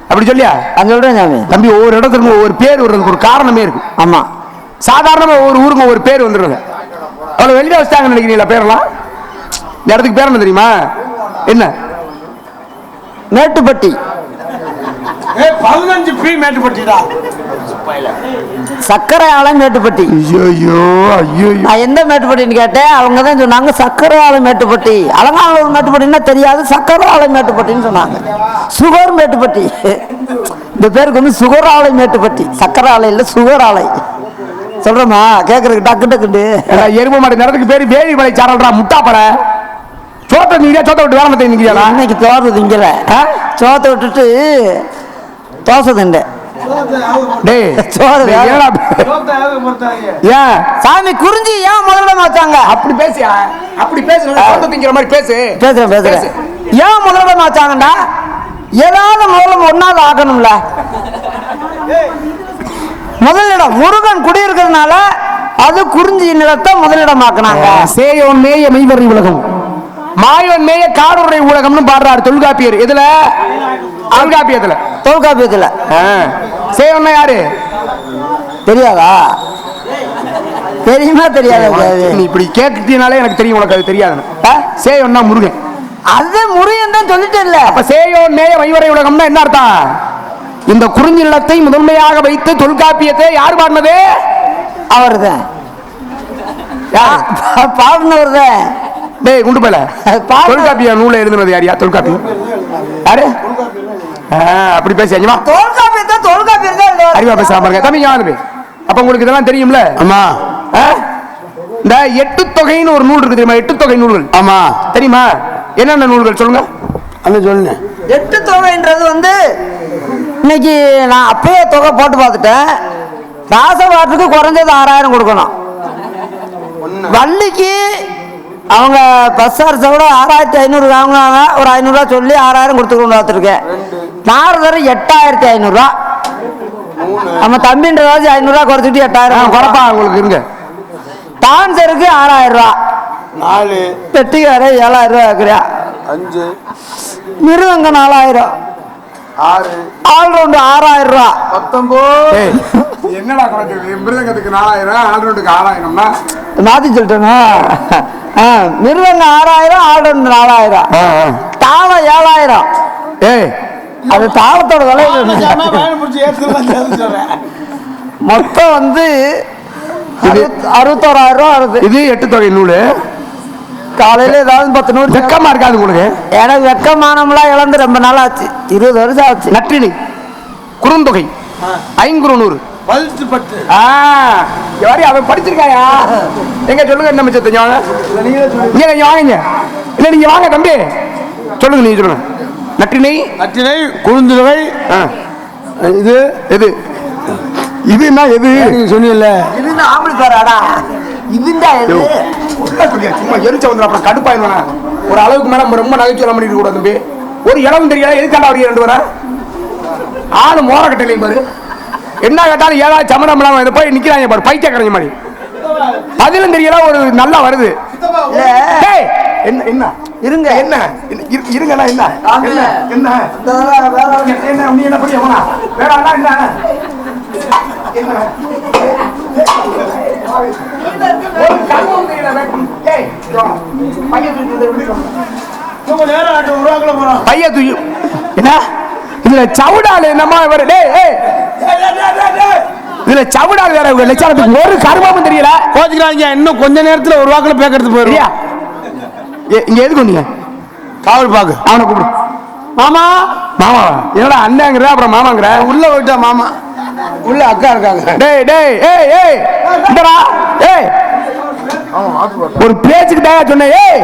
அப்படி சொல்லியா? நான் சொல்றேன் தம்பி ஒவ்வொரு இடத்துக்கும் ஒவ்வொரு பேர் வர்றதுக்கு ஒரு காரணமே இருக்கு. ஆமா, சாதாரணமா ஒவ்வொரு ஊருக்கு ஒரு பேர் வந்துருங்க. அவ்வளவு வெளியில வச்சிட்டாங்கன்னு நினைக்கிறீங்களா? பேரெல்லாம் இந்த இடத்துக்கு பேர் என்ன தெரியுமா? என்ன? மேட்டுப்பட்டி. 15 பி மேட்டுப்பட்டிடா. சக்கரை ஆலை மேட்டுப்பட்டி. ஐயோ ஐயோ, நான் எந்த மேட்டுப்பட்டின்னு கேட்டேன். அவங்க தான் சொன்னாங்க சக்கரை ஆலை மேட்டுப்பட்டி. அலங்காநல்லூர் மேட்டுப்பட்டின்னா தெரியாது, சக்கரை ஆலை மேட்டுப்பட்டின்னு சொன்னாங்க. சுகர் மேட்டுப்பட்டி. இந்த பேருக்கு வந்து சுகர் ஆலை மேட்டுப்பட்டி. சக்கரை ஆலை இல்லை, சுகர் ஆலை. சொல்றமா கேக்குறதுக்கு டக்கு டக்குண்டு. எரும மாடு நேரத்துக்கு பேரு வேலி மலை சாரல்றா முட்டாப்பட. சோத்த நீங்க சோத்த விட்டு வேலை மத்த நிக்கிறீங்களா? இன்னைக்கு தோறு திங்கல, சோத்தை விட்டுட்டு தோசை திண்டேன். சாமி குறிஞ்சி ஏன் முதலிடம் வச்சாங்க? அப்படி பேசியா? அப்படி பேசுற மாதிரி பேசு. பேசுறேன். ஏன் முதலிடம் வச்சாங்கடா? ஏதாவது முதலிடம் ஒன்னாவது ஆக்கணும்ல. முதலிடம் முருகன் குடியிருக்கிறதுனால அது குறிஞ்சி நிலத்தை முதலிடம் ஆக்கினாங்க. சேயோன் மேய மெய்வரை உலகம், மாயோன் மேய காடுரை உலகம்னு பாடுறாரு தொல்காப்பியர். இதுல தொல்காப்பியத்துல சேயோன்னா யாரு தெரியாதா? தெரியுமா தெரியாதா? நீ இப்படி கேட்டுட்டீனாலே எனக்கு தெரியும். உனக்கு அது தெரியாது. சேயோன்னா முருகன். அது முருகன் தான் சொல்லிட்டு இல்ல. அப்ப சேயோன் மேய மைவரை உலகம்னா என்ன அர்த்தம்? இந்த குறிஞ்சி நிலத்தை முதன்மையாக வைத்து தொல்காப்பியத்தை யார் பாடினது? அவர் தான் பாடினவர் தான். டேய் குண்டு போல தொல்காப்பிய நூலை எழுதுனது யாரியா? தொல்காப்பியம் யாரு? அப்படி பேசியா? தொல்காப்பியம் தான் அறிவா பேசலாம் பாருங்க தம்பி. யாரு அப்ப உங்களுக்கு இதெல்லாம் தெரியும்ல? ஆமா. இந்த எட்டு தொகைன்னு ஒரு நூல் இருக்கு தெரியுமா? எட்டு தொகை நூல்கள். ஆமா தெரியுமா? என்னென்ன நூல்கள் சொல்லுங்க. சொல்லுங்க. எட்டு தொகைன்றது வந்து இன்னைக்கு நான் அப்பயே தொகை போட்டு பார்த்துட்டேன். ராசபாட்டுக்கு குறைஞ்சது 6000 கொடுக்கணும். வள்ளிக்கு அவங்க பஸ் சார்ஜை விட 6500 வாங்கினாங்க. ஒரு 500 ரூபா சொல்லி 6000 கொடுத்துக்கணும் பார்த்துருக்கேன். நாரதர் 8500 நம்ம தம்பின்றதாச்சு 500 ரூபா குறைச்சிட்டு 8000 குறைப்பா உங்களுக்கு இருங்க. டான்சருக்கு 6000 4 பெட்டிக்கார 7000 இருக்கிறியா? 5 மிருதங்க 4000 6 ஆல்ரவுண்டு 6000 19. என்னடா கணக்கு? மிருதங்கத்துக்கு 4000, ஆல்ரவுண்டுக்கு 6000னா மாத்தி சொல்லிட்டேனா? மிருதங்க 6000, ஆல்ரவுண்டு 4000, தாளம் 7000. ஏய் அது தாளத்தோட விலை. மொத்தம் வந்து 61000 ரூபா வருது. இது எட்டு தொகை நூல். காலையில ஏதாவது 10 நூறு. வெக்கமா இருக்காது உங்களுக்கு? எனக்கு வெக்கமானம்லாம் இழந்து ரொம்ப நாள் ஆச்சு. 20 வருஷம் ஆச்சு. நற்றிணை, குறுந்தொகை, ஐங்குறுநூறு, 10 யாரையும் அவன் படிச்சிருக்காயா? எங்க சொல்லுங்க. என்ன மிச்சம் தெரியும்? நீங்க வாங்க. இல்ல நீங்க வாங்க தம்பி சொல்லுங்க. நீங்க சொல்லுங்க. நற்றிணை, குறுந்தொகை. இது எது? இதுன்னா எது சொன்னீங்கல்ல? இதுன்னா ஆம்பளை பாராடா. இதுண்டா எது? சும்மா எரிச்ச வந்து அப்புறம் கடுப்பாயிருவானா? ஒரு அளவுக்கு மேல ரொம்ப நகைச்சுவை பண்ணிட்டு கூட தம்பி. ஒரு இடம் தெரியல, எதுக்காண்டா அவருக்கு 2 வர ஆளு மோர கட்டையிலையும் பாரு. என்ன கேட்டாலும் ஏதாவது சமரம் இல்லாம இதை போய் நிக்கிறாங்க பாரு, பைத்தியக்காரங்க மாதிரி. பதிலும் தெரியல, ஒரு நல்லா வருது. என்ன என்ன இருங்க. என்ன இருங்கண்ணா என்ன என்ன என்ன என்ன நீ என்ன பண்ணி போனா வேற அண்ணா என்ன பைய தூக்கி என்ன இதுல சவுடால் என்னமா இவரு இதுல சவுடால் வேற லட்சணத்துக்கு ஒரு கர்மமும் தெரியல. கோச்சுக்கிறாங்க. இன்னும் கொஞ்ச நேரத்துல ஒரு வாக்குல பேக்கிறது போயிருயா. இங்க எதுக்கு வந்தீங்க? காவல் பாக்கு. அவனை கூப்பிடு. மாமா மாமா என்னடா அண்ணாங்கிற அப்புறம் மாமாங்கிற? உள்ள போயிட்டா மாமா. உள்ள அக்கா இருக்காங்க. டேய் டேய் ஏய் ஏய் இந்தடா ஏய் ஒரு பேச்சுக்கு தான் சொன்னேன். ஏய்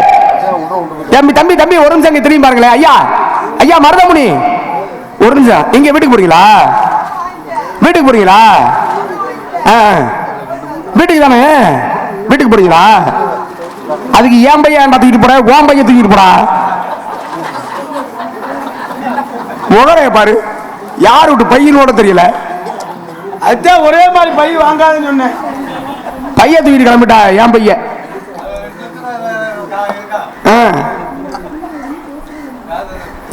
தம்பி தம்பி தம்பி ஒரு நிமிஷம் இங்க திரும்பி பாருங்களேன். ஐயா ஐயா மருதமுனி ஒரு நிமிஷம். இங்க வீட்டுக்கு போறீங்களா? வீட்டுக்கு போறீங்களா? வீட்டுக்கு தானே வீட்டுக்கு போறீங்களா? அதுக்கு ஏன் பையன் தூக்கிட்டு போற? ஓம் பையன் தூக்கிட்டு போறா. உடனே பாரு யார் விட்டு பையனோட தெரியல. அதுதான் ஒரே மாதிரி பை வாங்காதுன்னு சொன்னேன். பைய தூக்கிட்டு கிளம்பிட்டா என் பையன்.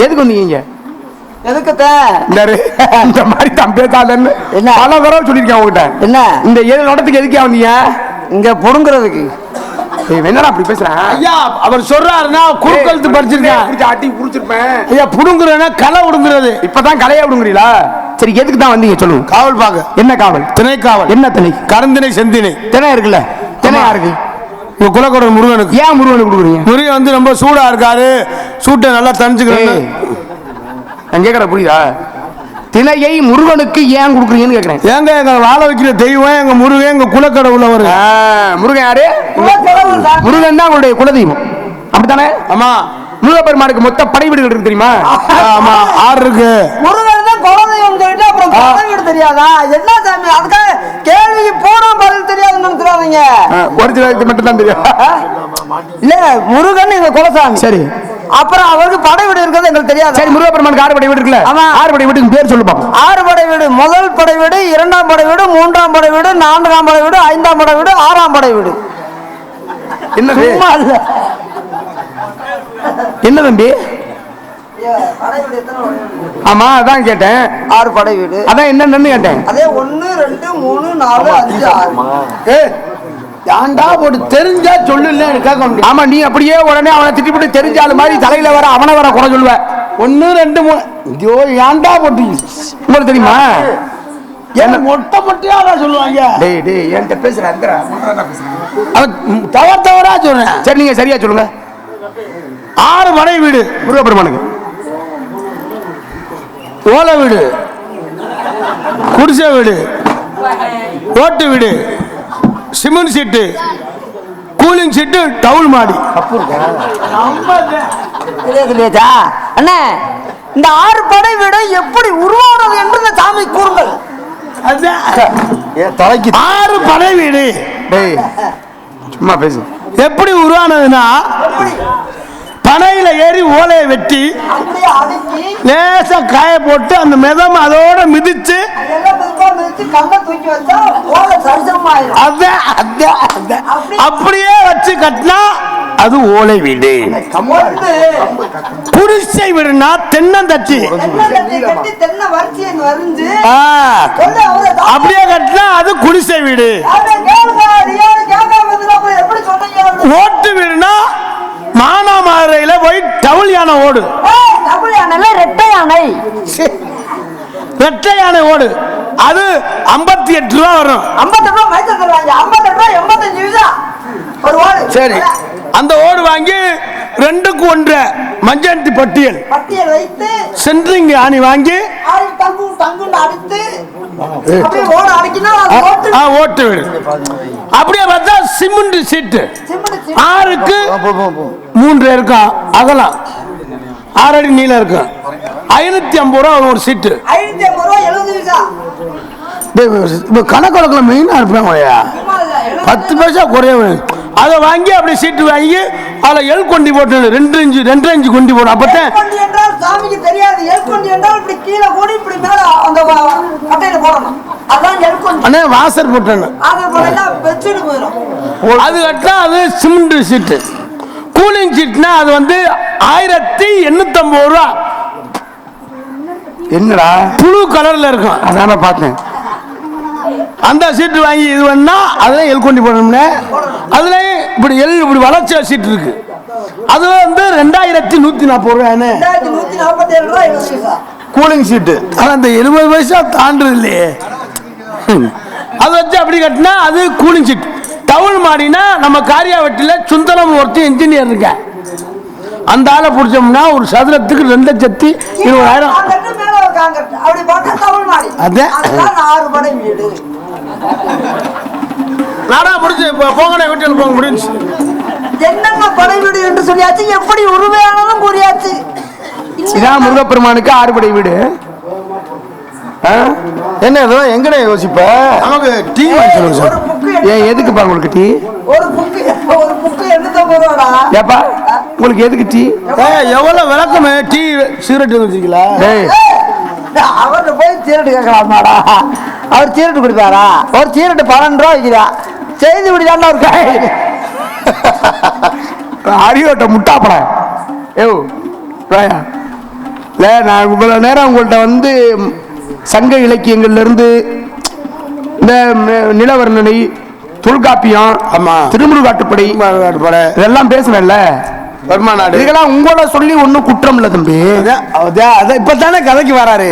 எதுக்கு வந்தீங்க? இந்த மாதிரி தான் பேசாதன்னு பல தடவை சொல்லிருக்கேன் உங்ககிட்ட. என்ன இந்த 7 நடத்துக்கு எதுக்கே வந்தீங்க? இங்க புடுங்குறதுக்கு. என்னடா அப்படி பேசுறேன்? ஐயா அவர் சொல்றாருன்னா குறுக்கெழுத்து படிச்சிருக்கேன். அட்டி புடிச்சிருப்பேன். ஐயா புடுங்குறேன்னா களை விடுங்கிறது. இப்பதான் கலையா விடுங்குறீங்களா? சரி எதுக்கு தான் வந்தீங்க சொல்லுங்க. காவல் பாக்க. என்ன காவல்? திணை காவல். என்ன திணை? கருந்திணை செந்திணை. திணை இருக்குல்ல? திணை யாருக்கு? உங்க குலக்கோட முருகனுக்கு. ஏன் முருகனுக்கு கொடுக்குறீங்க? முருகன் வந்து ரொம்ப சூடா இருக்காரு. சூட்டை நல்லா தணிச்சுக்கிறேன். நான் கேட்கற புரியுதா? திணையை முருகனுக்கு ஏன் கொடுக்குறீங்கன்னு கேட்கிறேன். ஏங்க எங்க வாழ வைக்கிற தெய்வம் எங்க முருகன் எங்க குலக்கடவுளவர். முருகன் யாரு? முருகன் தான் உங்களுடைய குலதெய்வம் அப்படித்தானே? ஆமா. முருகப்பெருமானுக்கு மொத்த படை வீடுகள் இருக்கு தெரியுமா? ஆமா 6 இருக்கு. முருகன் தான் குலதெய்வம் சொல்லிட்டு அப்புறம் படை வீடு தெரியாதா? என்ன சாமி அதுக்காக கேள்விக்கு போனா பதில் தெரியாதுன்னு நினைக்கிறாங்க. ஒரு சில மட்டும் தான் தெரியும். இல்ல முருகன் எங்க குலசாமி. சரி அப்புறம் அவருக்கு படை வீடு இருக்கிறது எங்களுக்கு தெரியாது. சரி முருகப்பெருமானுக்கு 6 படை வீடு இருக்குல்ல? ஆமா 6 படை வீட்டுக்கு பேர் சொல்லு பாப்போம். 6 படை வீடு. முதல் படை வீடு, 2ஆம் படை வீடு, 3ஆம் படை வீடு, 4ஆம் படை வீடு, 5ஆம் படை வீடு, 6ஆம் படை வீடு. என்ன சும்மா இல்ல. என்ன தம்பி? ஆமா அதான் கேட்டேன். 6 படை வீடு. அதான் என்னன்னு கேட்டேன். அதே 1 2 3 4 5 6. ஏன்டா போட்டு தெரிஞ்சா சொல்லு. இல்ல கேட்க முடியும். ஆமா நீ அப்படியே உடனே அவனை திட்டிப்பட்டு தெரிஞ்சாலும் மாதிரி தலையில வர அவனை வர குறை சொல்லுவ. 1 2 3 ஐயோ ஏன்டா போட்டு உங்களுக்கு தெரியுமா? என்ன மொட்டை மொட்டையா சொல்லுவாங்க. டேய் டேய் என்கிட்ட பேசுற அந்த தவறா சொல்றேன். சரி நீங்க சரியா சொல்லுங்க. 6 படை வீடு முருகப்பெருமானுக்கு. ஓலை வீடு, குடிசை வீடு, ஓட்டு வீடு, சிமெண்ட் சீட்டு, கூலிங் சீட்டு, டவுல் மாடி. அண்ணா இந்த 6 படை வீடு எப்படி உருவானது என்று இந்த சாமி கூறுங்கள். 6 படை வீடு சும்மா பேசு. எப்படி உருவானதுன்னா பனையில ஏறி ஓலையை வெட்டி லேசா காய போட்டு அந்த மிதம் அதோட மிதிச்சு அப்படியே வச்சு கட்டினா அது ஓலை வீடு. குடிசை வீடுனா தென்னந்தட்டி அப்படியே கட்டினா அது குடிசை வீடு. ஓட்டு வீடுனா மானாமதுரையில போய் டவுல் யானை ஓடு. ரெட்டை யானை ஓடு அது 58 ரூபா வரும். 58 சரி அந்த ஓடு வாங்கி 2க்கு 1 மஞ்சட்டி பட்டியல் வைத்து சென்ட்ரிங் ஆணி வாங்கி ஓட்டு வீடு. அப்படியே பார்த்தா சிமெண்ட் சீட்டு 6க்கு 3 இருக்கும். அகலம் 6 அடி நீளம் இருக்கும். 550 ரூபா ஒரு சீட்டு. 550 கணக்கு வழக்கில் மெயினா இருப்பேன் 10 பைசா குறைய. அதை வாங்கி அப்படி சீட்டு வாங்கி அதில் எல் கொண்டி போட்டு 2 இன்ச்சு 2 இன்ச்சு கொண்டி போடும். அப்பதான் சாமிக்கு தெரியாது. எல் கொண்டி என்றால் இப்படி கீழே கூடி இப்படி மேல அந்த கட்டையில போடணும். அதான் எல் கொண்டி. அண்ணே வாசர் போட்டேன்னு அது போடலாம் வெச்சிட்டு போயிடும். அது கட்டா அது சிமெண்ட் சீட்டு. கூலிங் சீட்னா அது வந்து 1850 ரூபா. என்னடா புழு கலர்ல இருக்கும். அதான பார்த்தேன். அந்த சீட்டு வாங்கி இது பண்ணா அதுல எல்கொண்டி போடணும்னு அதுல இப்படி வளர்ச்சி சீட் இருக்கு. அது வந்து 2140 ரூபான்னு கூலிங் சீட்டு. ஆனா அந்த 70 பைசா தாண்டுது இல்லையே. அதை வச்சு அப்படி கட்டினா அது கூலிங் சீட். டவுல் மாடினா நம்ம காரியாவட்டில சுந்தரம் ஒருத்தி இன்ஜினியர் இருக்க, அந்த ஆளை பிடிச்சோம்னா ஒரு சதுரத்துக்கு 2,20,000. நாடா முடிஞ்சு போங்கடா வீட்டில் போங்க முடிஞ்சு. என்னங்க படை வீடு என்று சொல்லியாச்சு, எப்படி உருவையானதும் கூறியாச்சு. இதான் முருகப்பெருமானுக்கு 6 படை வீடு. என்ன ஏதோ எங்கடா யோசிப்ப? நமக்கு டீ ஏன் எதுக்குப்பா உங்களுக்கு டீ? ஒரு புக்கு என்ன போடுவாடா? ஏப்பா உங்களுக்கு எதுக்கு டீ? எவ்வளவு விளக்கமே டீ சிகரெட் வச்சுக்கலா? அவர்கிட்ட போய் சீரட்டு கேட்கலாமாடா? அவர் சீரட்டு குடிப்பாரா? ஒரு சீரட்டு 12 ரூபா வைக்கிறா. செய்தி குடிதான் ஒரு காய் அரியோட்ட முட்டாப்பட. நான் இவ்வளவு நேரம் உங்கள்கிட்ட வந்து சங்க இலக்கியங்கள்ல இருந்து இந்த நிலவர்ணனை, தொல்காப்பியம், ஆமா, திருமுருகாட்டுப்படை இதெல்லாம் பேசுனேன்ல. வருமானாடு இதெல்லாம் உங்களோட சொல்லி ஒன்னும் குற்றம் இல்ல தம்பி. இப்பதானே கதைக்கு வராரு.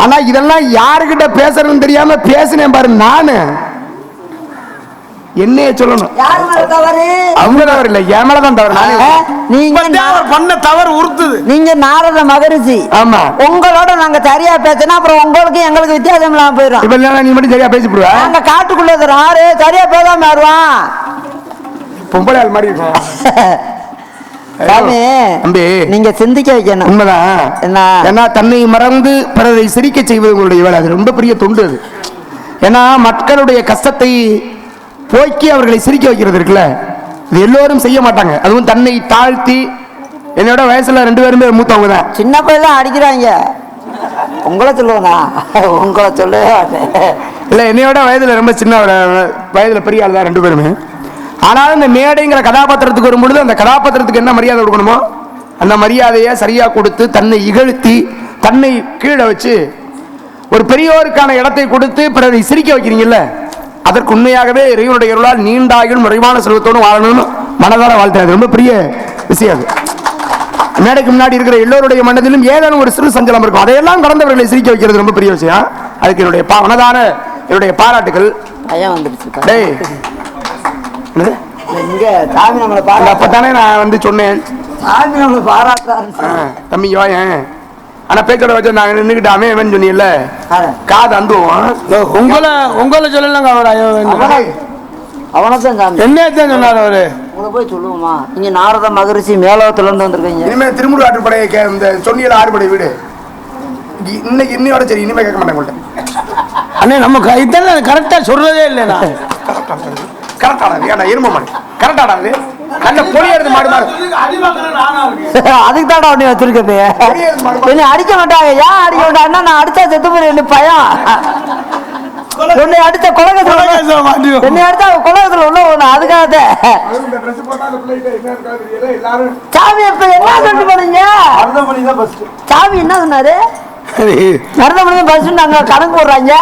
ஆனா இதெல்லாம் யாருகிட்ட பேசுறதுன்னு தெரியாம பேசினேன் பாரு. நானு என்னைய சொல்லணும். அவங்க தவறு இல்ல, என் மேலதான் தவறு. நீங்க பண்ண தவறு உறுத்துது. நீங்க நாரத மகரிஷி. ஆமா, உங்களோட நாங்க சரியா பேசினா அப்புறம் உங்களுக்கு எங்களுக்கு வித்தியாசம் இல்லாம போயிடும். இப்ப நீ மட்டும் சரியா பேசிவிடுவா. நாங்க காட்டுக்குள்ள ஆறு சரியா பேசாம வருவான். பொம்பளை ஆள் மாதிரி இருக்கும். தம்பி நீங்க சிந்திக்க வைக்கணும். உண்மைதான். ஏன்னா தன்னை மறந்து பிறரை சிரிக்க செய்வது உங்களுடைய வேலை. அது ரொம்ப பெரிய தொண்டு அது. ஏன்னா மக்களுடைய கஷ்டத்தை போக்கி அவர்களை சிரிக்க வைக்கிறது இருக்குல்ல, இது எல்லோரும் செய்ய மாட்டாங்க. அதுவும் தன்னை தாழ்த்தி, என்னோட வயசுல 2 பேருமே மூத்தவங்க தான். சின்ன பையன் அடிக்கிறாங்க. உங்களை சொல்லுவேண்ணா, உங்களை சொல்லு இல்ல, என்னையோட வயதுல ரொம்ப சின்ன, வயதுல பெரிய ஆள் தான் 2 பேருமே. ஆனாலும் இந்த மேடைங்கிற கதாபாத்திரத்துக்கு வரும்பொழுது அந்த கதாபாத்திரத்துக்கு என்ன மரியாதை கொடுக்கணுமோ அந்த மரியாதையை சரியா கொடுத்து, தன்னை இகழ்த்தி, தன்னை கீழே வச்சு ஒரு பெரியோருக்கான இடத்தை கொடுத்து பிறரை சிரிக்க வைக்கிறீங்கல்ல, அதற்கு உண்மையாகவே இறைவனுடைய அருளால் நீண்டாயும் நிறைவான செல்வத்தோடு வாழணும்னு மனதார வாழ்த்துறது ரொம்ப பெரிய விஷயம். அது மேடைக்கு முன்னாடி இருக்கிற எல்லோருடைய மனதிலும் ஏதேனும் ஒரு சிறு சஞ்சலம் இருக்கும். அதையெல்லாம் கடந்தவர்களை சிரிக்க வைக்கிறது ரொம்ப பெரிய விஷயம். அதுக்கு என்னுடைய மனதான என்னுடைய பாராட்டுகள். அப்பதானே நான் வந்து சொன்னேன் தம்பி யோயன். ஆனா பேச்சோட வச்சு நாங்க நின்றுக்கிட்டு அவன் சொன்னீங்கல்ல, காது அந்துவோம். உங்களை சொல்லலங்க அவர். அவனதான் என்னத்தான் சொன்னார் அவரு. உங்களை போய் சொல்லுவோமா? நீங்க நாரத மகரிஷி மேலோகத்துல இருந்து வந்திருக்கீங்க. இனிமே திருமுருகாற்றுப்படை இந்த சொன்னியில 6 படை வீடு இன்னைக்கு இன்னையோட சரி, இனிமே கேட்க மாட்டேன் உங்கள்கிட்ட. அண்ணே நம்ம இத்தனை கரெக்டா சொல்றதே இல்லைண்ணா. கரெக்டாடா எரும மாடு கரெக்டாடா கண்ண பொடி எடுத்து மாடு மாடு அதுக்கு தாடா உடனே வச்சிருக்கது. என்ன அடிக்க மாட்டாங்க. ஏன் அடிக்க மாட்டாங்கன்னா நான் அடிச்சா செத்து போய் பயம். உன்னை அடிச்ச குலகத்துல என்னை அடிச்சா குலகத்துல உள்ள ஒண்ணு. அதுக்காக சாமி இப்ப என்ன சொல்லிட்டு போனீங்க? சாமி என்ன சொன்னாரு? மருதமணி பஸ் நாங்க கணக்கு போடுறாங்க.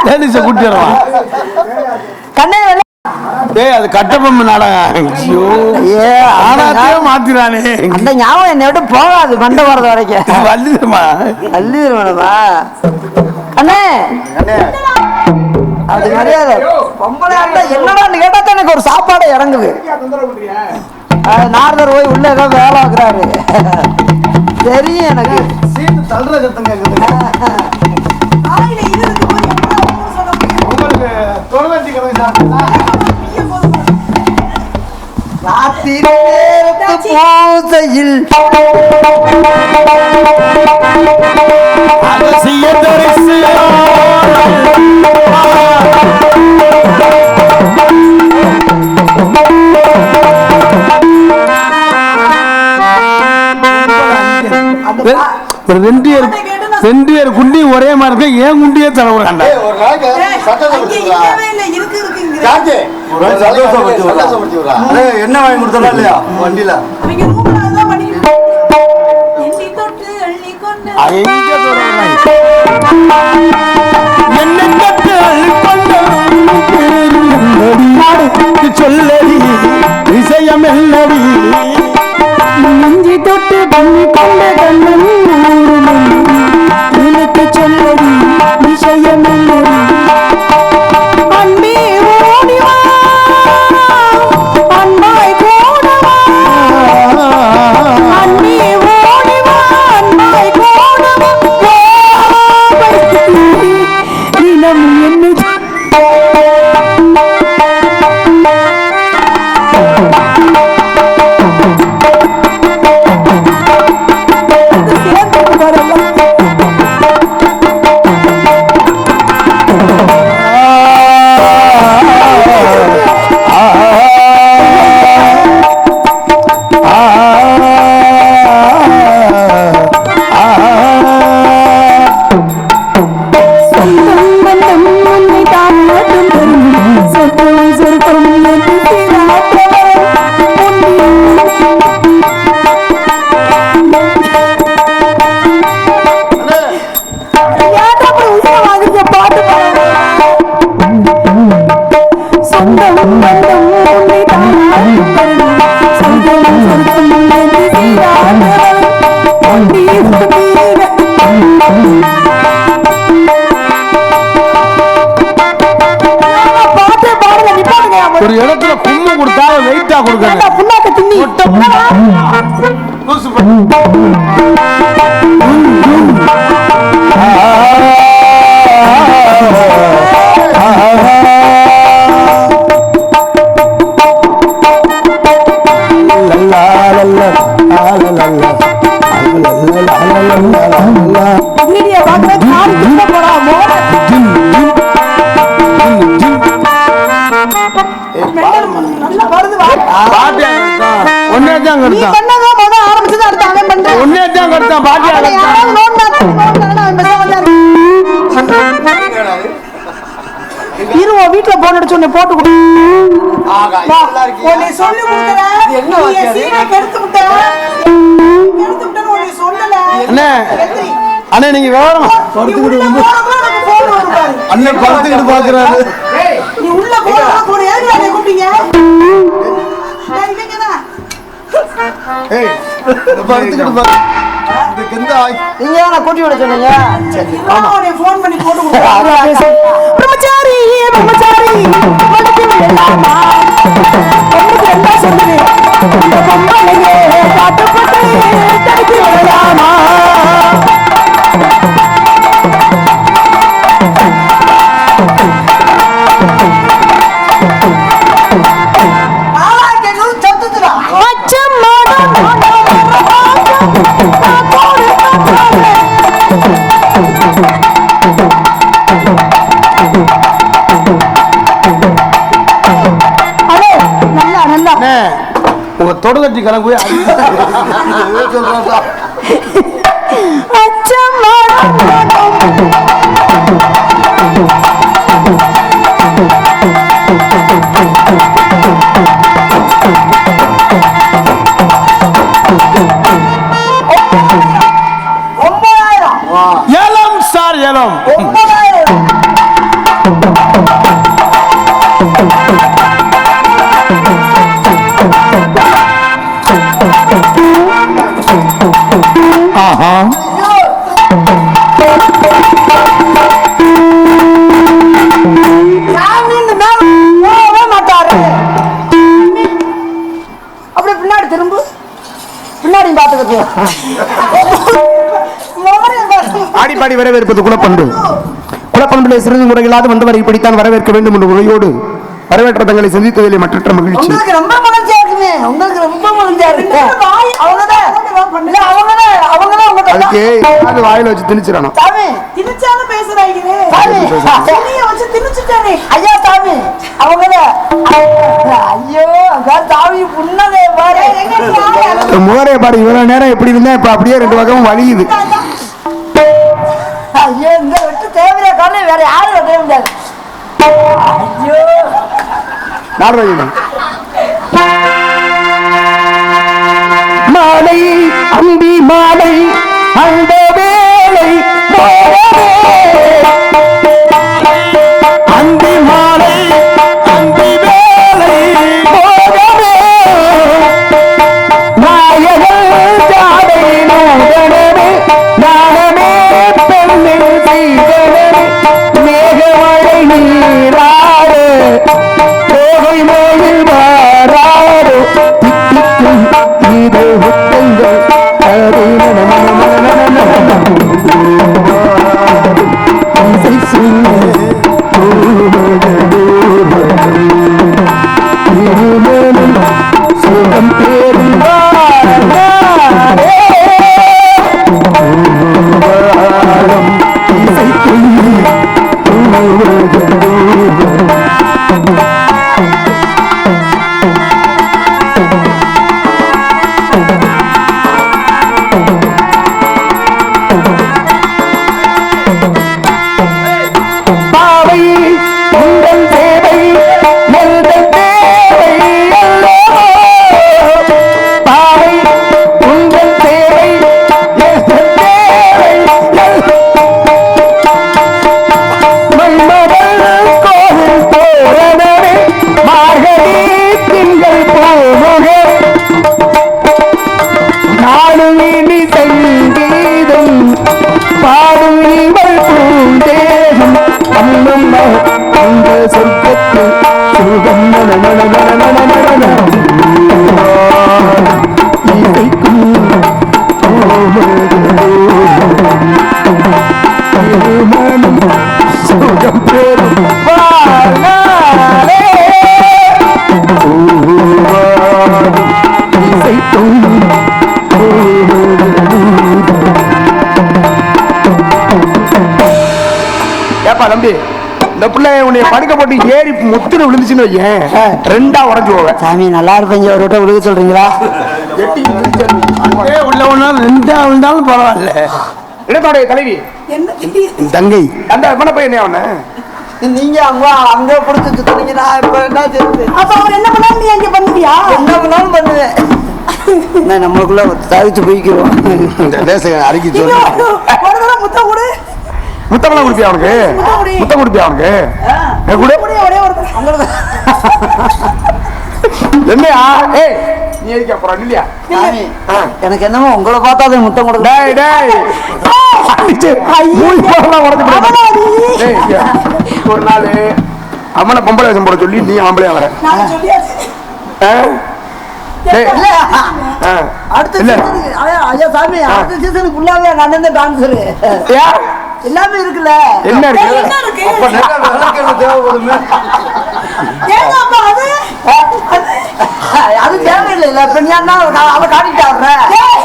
கண்ணே அது கட்டபொம்மை நாடகம். மாத்திரானே அந்த ஞாபகம் என்னை விட்டு போகாது மண்டை போறது வரைக்கும். வள்ளிதமா வள்ளிதமா அண்ணே அது மரியாதை. பொம்பளை என்னடான்னு கேட்டா எனக்கு ஒரு சாப்பாடு இறங்குது. நாரதர் போய் உள்ள ஏதோ வேலை வைக்கிறாரு தெரியும் எனக்கு. ரெண்டு பேர் குண்டி ஒரே மாதிரி இருக்க ஏன் குண்டியே தரவுறாண்டா ஒரு நாளைக்கு சட்டத்தை என்ன வாங்கி கொடுத்தா இல்லையா வண்டியில சொல்லடி விஷயம் என்னடி நெஞ்சி தொட்டு பண்ணி கொண்ட கண்ணன் உனக்கு சொல்லடி விஷயம் என்னடி அன்பே ஓடிவா அன்பாய் கோடவா அன்பே ஓடிவா அன்பாய் கோடவா தினம் என்ன ஒரு இடத்துல கும்மு கொடுத்தா வெயிட்டா கொடுக்கணும் புண்ணாக்க திண்ணி வீட்டுல போன் அடிச்சு உன்னை போட்டு சொல்லி அண்ணே நீங்க விவரம் அண்ணன் படுத்துக்கிட்டு பாக்குறாரு நீ உள்ள கூப்பிட்டீங்க கூட்டி விட சொன்னீங்க போன் பண்ணி போட்டு பிரம்மச்சாரி பிரம்மச்சாரி சொல்லுங்க பாட்டுப்பட்டு தடுக்கி விடலாமா உங்க தொடுகட்டி கலங்க போய் ஏலம் சார் ஏலம் அப்படி பின்னாடி திரும்ப பின்னாடி பாத்துக்க ஆடிப்பாடி வரவேற்பது குலப்பண்பு. குலப்பண்பிலே சிறிது முறையில்லாத வந்தவரை இப்படித்தான் வரவேற்க வேண்டும் என்ற முறையோடு வரவேற்ற தங்களை சந்தித்ததிலே மற்ற மகிழ்ச்சி. ரொம்ப மகிழ்ச்சியா இருக்குமே. உங்களுக்கு ரொம்ப மகிழ்ச்சியா இருக்கு. அதுக்கு வாயில வச்சு திணிச்சிடணும். திணிச்சாலும் பேசுறாங்க. வச்சு திணிச்சுட்டானே ஐயா தாமி அவங்கள ஐயோ தாமி புண்ணதே பாரு முகரே பாரு. இவ்வளவு நேரம் எப்படி இருந்தா இப்ப அப்படியே ரெண்டு பக்கமும் வலியுது. ஐயோ இந்த விட்டு தேவையா காரணம் வேற யாரும் வெட்ட முடியாது. ஐயோ நாடகம் மாலை அம்பி மாலை அந்த வேலை அந்தி மாலை அந்தி வேலை போகவே நாயகன் ஜாடை நோதனமே நானமே பெண்ணில் செய்தனமே மேகமழை நீராடு கோகை மொழில் வாராடு தித்திக்கும் இது முத்தங்கள் சுகம் பேரும் பாவை உங்கள் சேவை நெல்தல் தேவை பாவை உங்கள் சேவை நெல்தல் தேவை மன்மதன் கோவில் தோரணமே மார்கழி திங்கள் போமுகே நாடும் இனி சங்கீதம் பாடும் இவள் பூந்தேகம் அம்மம் அந்த சொர்க்கத்தில் சுகம் இசைக்கும் மனம் சுகம் பெறும் இசைக்கும் ஏப்பா தம்பி இந்த பிள்ளை உன்னை படுக்க போட்டு ஏறி முத்துன்னு விழுந்துச்சுன்னு வையேன் ரெண்டா உடஞ்சு போவேன். சாமி நல்லா இருப்பீங்க ஒரு விட்ட விழுக சொல்றீங்களா? உள்ள ஒன்னா ரெண்டா விழுந்தாலும் பரவாயில்ல. இடத்தோடைய தலைவி என்ன தங்கை அந்த எவன பையனே அவன நீங்க அங்க புடிச்சு சுத்துறீங்க. நான் இப்ப என்ன செய்யுது? அப்ப அவர் என்ன பண்ணாலும் நீ அங்க பண்ணுவியா? என்ன பண்ணாலும் பண்ணுவேன். நான் நம்மளுக்குள்ள தவிச்சு போய்க்கிறோம். இந்த தேசம் அடிக்கி நீங்க சொல்லு. ஒரு தடவை முத்தம் கொடு. முத்தமெல்லாம் குடிப்பியா அவனுக்கு? முத்தம் குடிப்பியா அவனுக்கு? கூட கொடு, ஒரே ஒரு தடவை. என்னையா ஏய் நீ எதுக்கு அப்புறம் இல்லையா? சாமி, எனக்கு என்னமோ உங்களை பார்த்தா அது முத்தம் கொடுக்க. டேய் டேய் மூணு போறலாம் உடஞ்சு டேய் ஒரு நாள் அம்மனை பொம்பளை வேஷம் போட சொல்லி நீ ஆம்பளையா வர நான் சொல்லியாச்சு. டேய் அடுத்த இல்ல. சீசனுக்கு ஐயா சாமி அடுத்த சீசனுக்கு ஃபுல்லாவே நான் டான்ஸரு யார் எல்லாமே இருக்குல்ல. என்ன இருக்கு? என்ன இருக்கு? அப்ப நிறைய விளக்கெண்ண தேவைப்படுமே. ஏங்க அப்பா அது அது தேவையில்லை. இப்ப நீ என்ன அவ காட்டிட்டு வர்ற ஏய்,